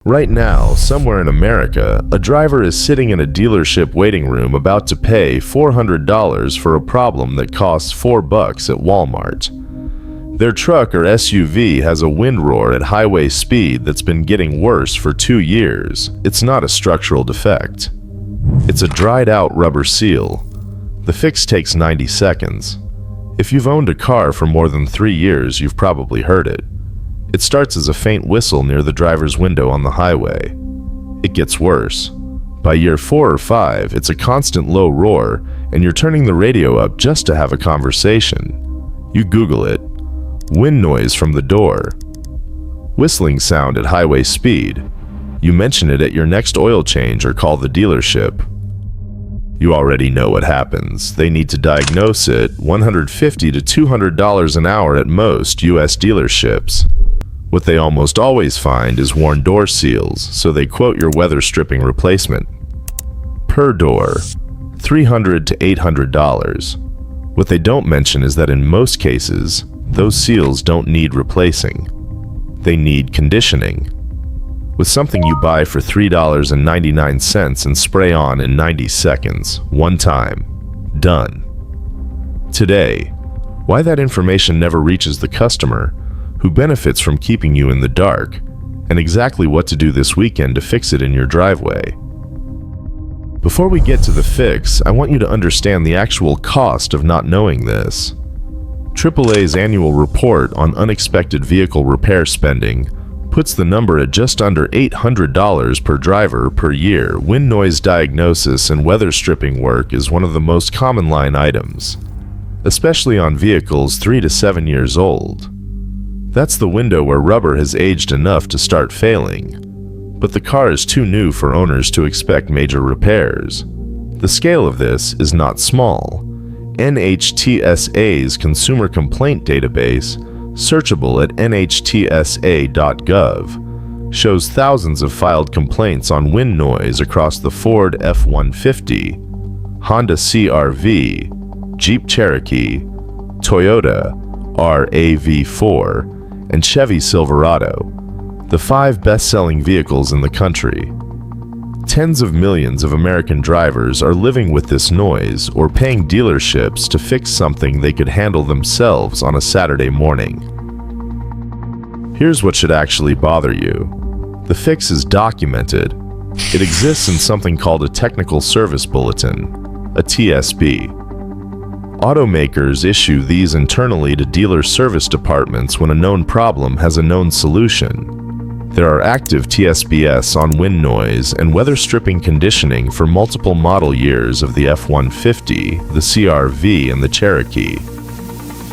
Right now, somewhere in America, a driver is sitting in a dealership waiting room about to pay $400 for a problem that costs $4 at Walmart. Their truck or SUV has a wind roar at highway speed that's been getting worse for 2 years. It's not a structural defect. It's a dried-out rubber seal. The fix takes 90 seconds. If you've owned a car for more than 3 years, you've probably heard it. It starts as a faint whistle near the driver's window on the highway. It gets worse. By year 4 or 5, it's a constant low roar, and you're turning the radio up just to have a conversation. You Google it. Wind noise from the door. Whistling sound at highway speed. You mention it at your next oil change or call the dealership. You already know what happens. They need to diagnose it, $150 to $200 an hour at most US dealerships. What they almost always find is worn door seals, so they quote your weather stripping replacement. Per door, $300 to $800. What they don't mention is that in most cases, those seals don't need replacing. They need conditioning. With something you buy for $3.99 and spray on in 90 seconds, one time, done. Today, why that information never reaches the customer, who benefits from keeping you in the dark, and exactly what to do this weekend to fix it in your driveway. Before we get to the fix, I want you to understand the actual cost of not knowing this. AAA's annual report on unexpected vehicle repair spending puts the number at just under $800 per driver per year. Wind noise diagnosis and weather stripping work is one of the most common line items, especially on vehicles 3 to 7 years old. That's the window where rubber has aged enough to start failing, but the car is too new for owners to expect major repairs. The scale of this is not small. NHTSA's Consumer Complaint Database, searchable at NHTSA.gov, shows thousands of filed complaints on wind noise across the Ford F-150, Honda CR-V, Jeep Cherokee, Toyota RAV4, and Chevy Silverado, the 5 best-selling vehicles in the country. Tens of millions of American drivers are living with this noise or paying dealerships to fix something they could handle themselves on a Saturday morning. Here's what should actually bother you. The fix is documented. It exists in something called a Technical Service Bulletin, a TSB. Automakers issue these internally to dealer service departments when a known problem has a known solution. There are active TSBs on wind noise and weather stripping conditioning for multiple model years of the F-150, the CR-V, and the Cherokee.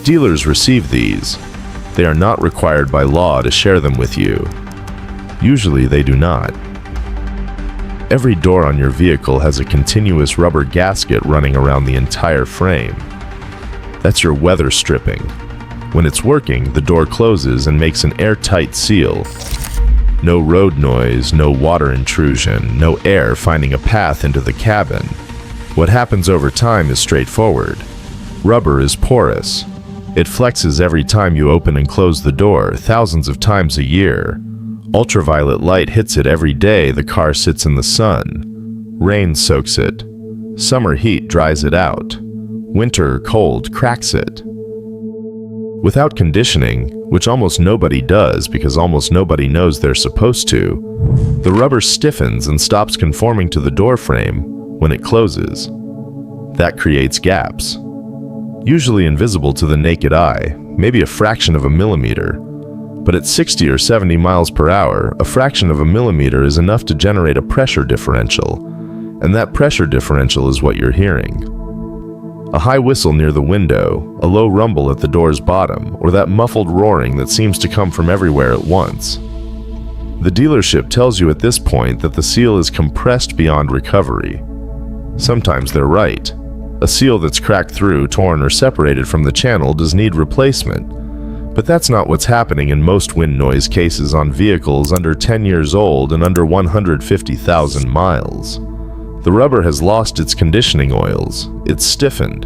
Dealers receive these. They are not required by law to share them with you. Usually they do not. Every door on your vehicle has a continuous rubber gasket running around the entire frame. That's your weather stripping. When it's working, the door closes and makes an airtight seal. No road noise, no water intrusion, no air finding a path into the cabin. What happens over time is straightforward. Rubber is porous. It flexes every time you open and close the door, thousands of times a year. Ultraviolet light hits it every day the car sits in the sun. Rain soaks it. Summer heat dries it out. Winter cold cracks it. Without conditioning, which almost nobody does because almost nobody knows they're supposed to, the rubber stiffens and stops conforming to the door frame when it closes. That creates gaps. Usually invisible to the naked eye, maybe a fraction of a millimeter. But at 60 or 70 miles per hour, a fraction of a millimeter is enough to generate a pressure differential, and that pressure differential is what you're hearing. A high whistle near the window, a low rumble at the door's bottom, or that muffled roaring that seems to come from everywhere at once. The dealership tells you at this point that the seal is compressed beyond recovery. Sometimes they're right. A seal that's cracked through, torn, or separated from the channel does need replacement. But that's not what's happening in most wind noise cases on vehicles under 10 years old and under 150,000 miles. The rubber has lost its conditioning oils, it's stiffened,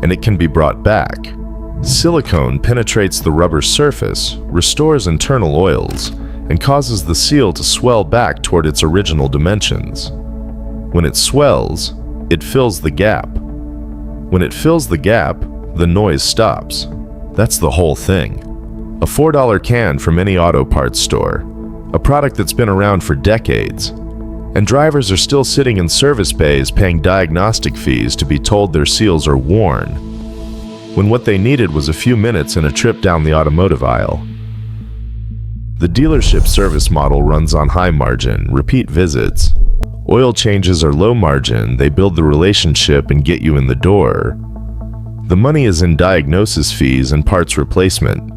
and it can be brought back. Silicone penetrates the rubber surface, restores internal oils, and causes the seal to swell back toward its original dimensions. When it swells, it fills the gap. When it fills the gap, the noise stops. That's the whole thing. A $4 can from any auto parts store, a product that's been around for decades, and drivers are still sitting in service bays paying diagnostic fees to be told their seals are worn, when what they needed was a few minutes and a trip down the automotive aisle. The dealership service model runs on high margin, repeat visits. Oil changes are low margin, they build the relationship and get you in the door. The money is in diagnosis fees and parts replacement.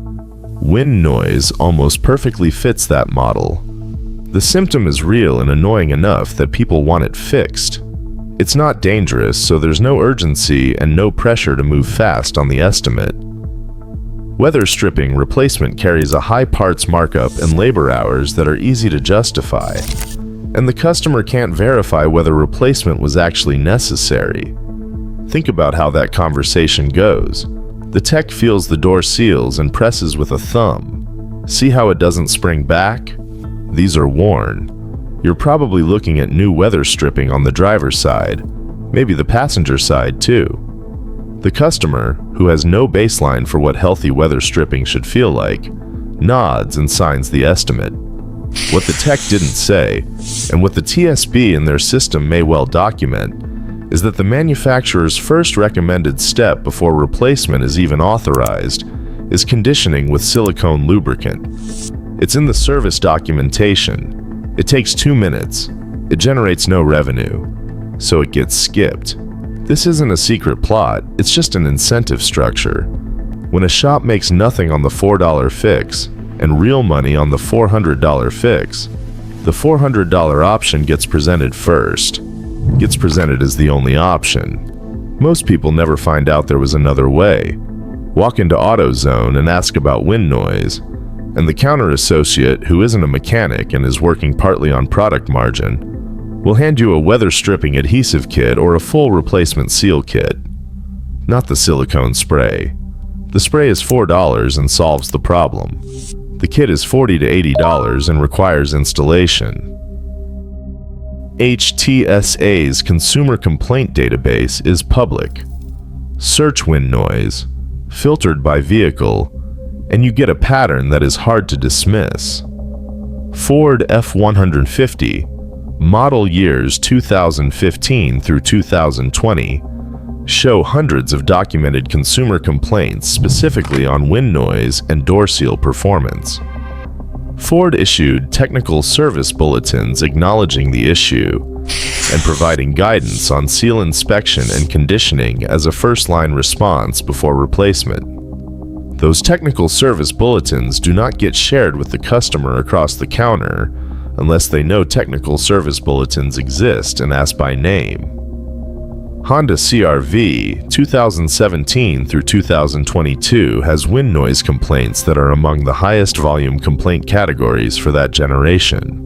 Wind noise almost perfectly fits that model. The symptom is real and annoying enough that people want it fixed. It's not dangerous, so there's no urgency and no pressure to move fast on the estimate. Weatherstripping replacement carries a high parts markup and labor hours that are easy to justify, and the customer can't verify whether replacement was actually necessary. Think about how that conversation goes. The tech feels the door seals and presses with a thumb. See how it doesn't spring back? These are worn. You're probably looking at new weatherstripping on the driver's side, maybe the passenger side too. The customer, who has no baseline for what healthy weatherstripping should feel like, nods and signs the estimate. What the tech didn't say, and what the TSB in their system may well document, is that the manufacturer's first recommended step before replacement is even authorized is conditioning with silicone lubricant. It's in the service documentation. It takes 2 minutes. It generates no revenue, so it gets skipped. This isn't a secret plot, it's just an incentive structure. When a shop makes nothing on the $4 fix and real money on the $400 fix, the $400 option gets presented first. Gets presented as the only option. Most people never find out there was another way. Walk into AutoZone and ask about wind noise, and the counter associate, who isn't a mechanic and is working partly on product margin, will hand you a weatherstripping adhesive kit or a full replacement seal kit. Not the silicone spray. The spray is $4 and solves the problem. The kit is $40 to $80 and requires installation. NHTSA's consumer complaint database is public. Search wind noise, filtered by vehicle, and you get a pattern that is hard to dismiss. Ford F-150, model years 2015 through 2020, show hundreds of documented consumer complaints specifically on wind noise and door seal performance. Ford issued Technical Service Bulletins acknowledging the issue and providing guidance on seal inspection and conditioning as a first-line response before replacement. Those Technical Service Bulletins do not get shared with the customer across the counter unless they know Technical Service Bulletins exist and ask by name. Honda CR-V 2017 through 2022 has wind noise complaints that are among the highest volume complaint categories for that generation.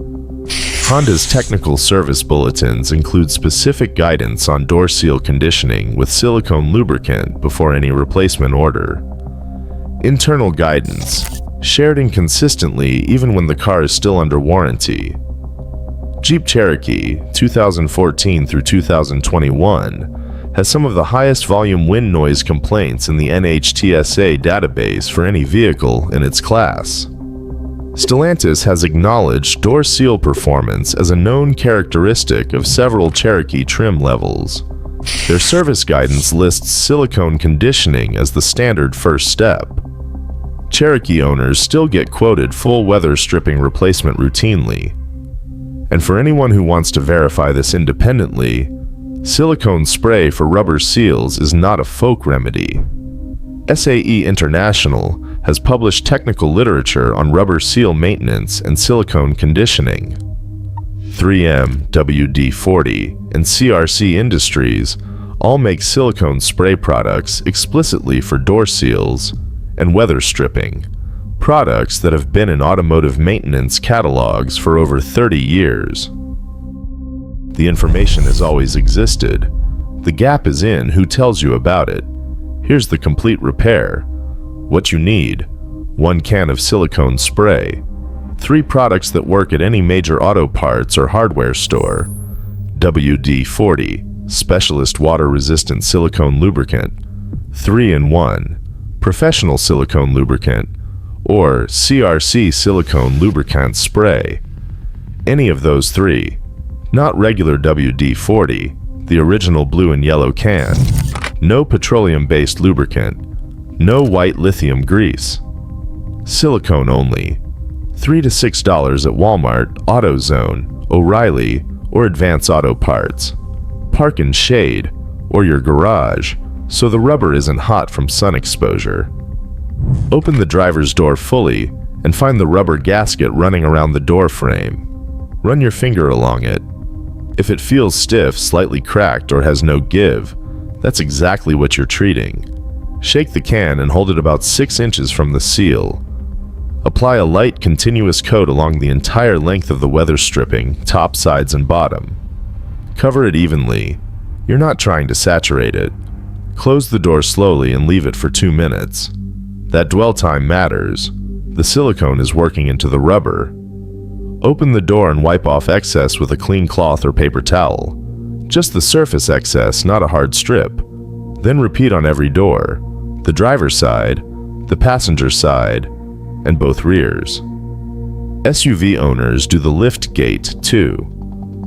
Honda's Technical Service Bulletins include specific guidance on door seal conditioning with silicone lubricant before any replacement order. Internal guidance, shared inconsistently even when the car is still under warranty. Jeep Cherokee 2014 through 2021 has some of the highest volume wind noise complaints in the NHTSA database for any vehicle in its class. Stellantis has acknowledged door seal performance as a known characteristic of several Cherokee trim levels. Their service guidance lists silicone conditioning as the standard first step. Cherokee owners still get quoted full weatherstripping replacement routinely. And for anyone who wants to verify this independently, silicone spray for rubber seals is not a folk remedy. SAE International has published technical literature on rubber seal maintenance and silicone conditioning. 3M, WD-40, and CRC Industries all make silicone spray products explicitly for door seals and weatherstripping, products that have been in automotive maintenance catalogs for over 30 years. The information has always existed. The gap is in who tells you about it. Here's the complete repair. What you need: 1 can of silicone spray, 3 products that work at any major auto parts or hardware store. WD-40, Specialist Water-Resistant Silicone Lubricant. 3-in-1, Professional Silicone Lubricant. Or CRC Silicone Lubricant Spray. Any of those 3. Not regular WD-40, the original blue and yellow can. No petroleum-based lubricant. No white lithium grease. Silicone only. $3 to $6 at Walmart, AutoZone, O'Reilly, or Advance Auto Parts. Park in shade, or your garage, so the rubber isn't hot from sun exposure. Open the driver's door fully and find the rubber gasket running around the door frame. Run your finger along it. If it feels stiff, slightly cracked, or has no give, that's exactly what you're treating. Shake the can and hold it about 6 inches from the seal. Apply a light, continuous coat along the entire length of the weatherstripping, top, sides, and bottom. Cover it evenly. You're not trying to saturate it. Close the door slowly and leave it for 2 minutes. That dwell time matters. The silicone is working into the rubber. Open the door and wipe off excess with a clean cloth or paper towel. Just the surface excess, not a hard strip. Then repeat on every door. The driver's side, the passenger side, and both rears. SUV owners do the lift gate too.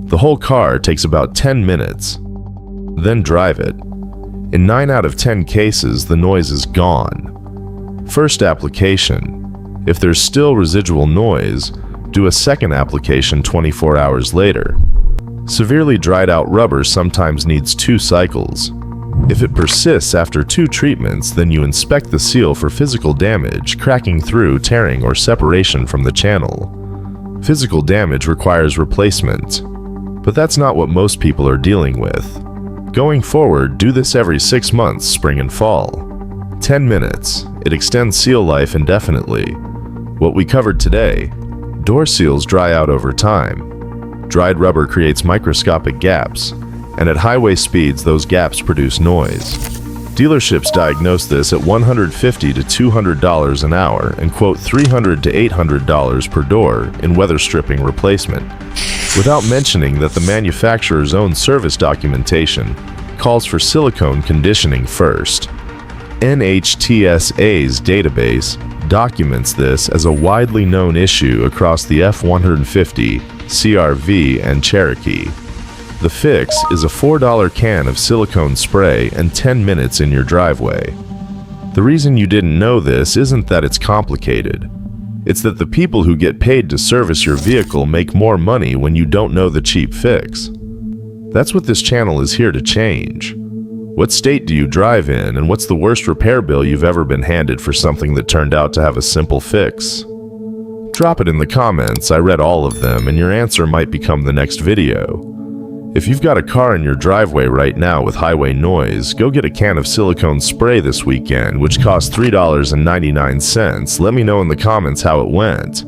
The whole car takes about 10 minutes. Then drive it. In 9 out of 10 cases, the noise is gone. First application. If there's still residual noise, do a second application 24 hours later. Severely dried out rubber sometimes needs 2 cycles. If it persists after 2 treatments, then you inspect the seal for physical damage, cracking through, tearing, or separation from the channel. Physical damage requires replacement, but that's not what most people are dealing with. Going forward, do this every 6 months, spring and fall. 10 minutes. It extends seal life indefinitely. What we covered today: door seals dry out over time. Dried rubber creates microscopic gaps, and at highway speeds those gaps produce noise. Dealerships diagnose this at $150 to $200 an hour and quote $300 to $800 per door in weatherstripping replacement, without mentioning that the manufacturer's own service documentation calls for silicone conditioning first. NHTSA's database documents this as a widely known issue across the F-150, CR-V, and Cherokee. The fix is a $4 can of silicone spray and 10 minutes in your driveway. The reason you didn't know this isn't that it's complicated. It's that the people who get paid to service your vehicle make more money when you don't know the cheap fix. That's what this channel is here to change. What state do you drive in, and what's the worst repair bill you've ever been handed for something that turned out to have a simple fix? Drop it in the comments. I read all of them, and your answer might become the next video. If you've got a car in your driveway right now with highway noise, go get a can of silicone spray this weekend, which costs $3.99. Let me know in the comments how it went.